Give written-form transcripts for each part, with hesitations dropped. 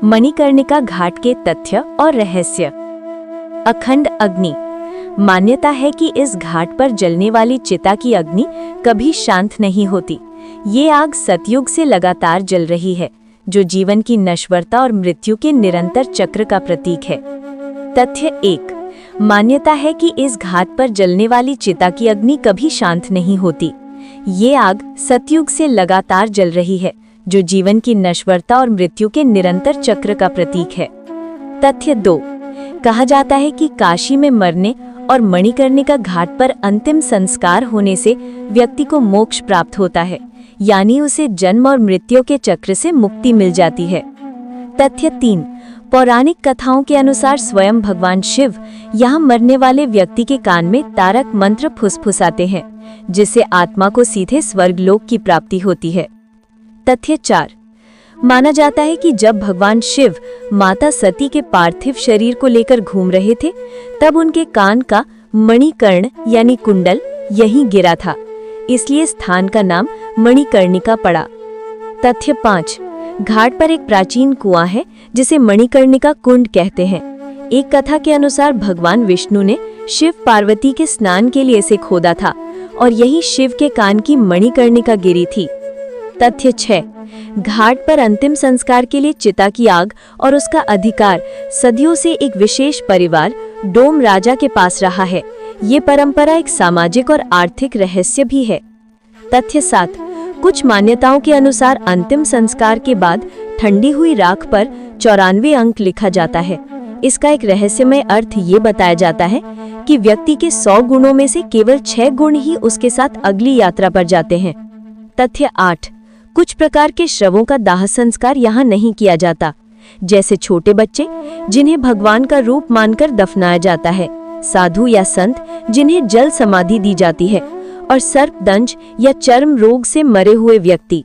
मणिकर्णिका घाट के तथ्य और रहस्य। अखंड अग्नि। मान्यता है कि इस घाट पर जलने वाली चिता की अग्नि कभी शांत नहीं होती। ये आग सतयुग से लगातार जल रही है, जो जीवन की नश्वरता और मृत्यु के निरंतर चक्र का प्रतीक है। तथ्य 1। मान्यता है कि इस घाट पर जलने वाली चिता की अग्नि कभी शांत नहीं होती। ये आग सतयुग से लगातार जल रही है, जो जीवन की नश्वरता और मृत्यु के निरंतर चक्र का प्रतीक है। तथ्य 2। कहा जाता है कि काशी में मरने और मणिकर्णिका घाट पर अंतिम संस्कार होने से व्यक्ति को मोक्ष प्राप्त होता है, यानी उसे जन्म और मृत्यु के चक्र से मुक्ति मिल जाती है। तथ्य 3। पौराणिक कथाओं के अनुसार स्वयं भगवान शिव यहाँ मरने वाले व्यक्ति के कान में तारक मंत्र फुसफुसाते हैं, जिससे आत्मा को सीधे स्वर्गलोक की प्राप्ति होती है। तथ्य 4। माना जाता है कि जब भगवान शिव माता सती के पार्थिव शरीर को लेकर घूम रहे थे, तब उनके कान का मणिकर्ण यानी कुंडल यहीं गिरा था, इसलिए स्थान का नाम मणिकर्णिका पड़ा। तथ्य 5। घाट पर एक प्राचीन कुआं है जिसे मणिकर्णिका कुंड कहते हैं। एक कथा के अनुसार भगवान विष्णु ने शिव पार्वती के स्नान के लिए इसे खोदा था और यही शिव के कान की मणिकर्णिका गिरी थी। तथ्य 6। घाट पर अंतिम संस्कार के लिए चिता की आग और उसका अधिकार सदियों से एक विशेष परिवार डोम राजा के पास रहा है। ये परंपरा एक सामाजिक और आर्थिक रहस्य भी है। तथ्य 7। कुछ मान्यताओं के अनुसार अंतिम संस्कार के बाद ठंडी हुई राख पर 94 अंक लिखा जाता है। इसका एक रहस्यमय अर्थ ये बताया जाता है कि व्यक्ति के 100 गुणों में से केवल 6 गुण ही उसके साथ अगली यात्रा पर जाते हैं। तथ्य 8। कुछ प्रकार के शवों का दाह संस्कार यहाँ नहीं किया जाता, जैसे छोटे बच्चे जिन्हें भगवान का रूप मानकर दफनाया जाता है, साधु या संत जिन्हें जल समाधि दी जाती है, और सर्पदंश या चर्म रोग से मरे हुए व्यक्ति।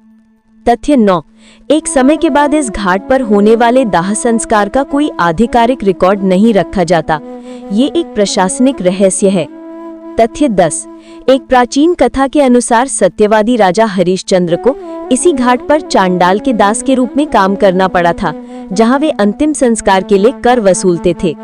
तथ्य 9। एक समय के बाद इस घाट पर होने वाले दाह संस्कार का कोई आधिकारिक रिकॉर्ड नहीं रखा जाता। ये एक प्रशासनिक रहस्य है। तथ्य 10। एक प्राचीन कथा के अनुसार सत्यवादी राजा हरिश्चंद्र को इसी घाट पर चांडाल के दास के रूप में काम करना पड़ा था, जहां वे अंतिम संस्कार के लिए कर वसूलते थे।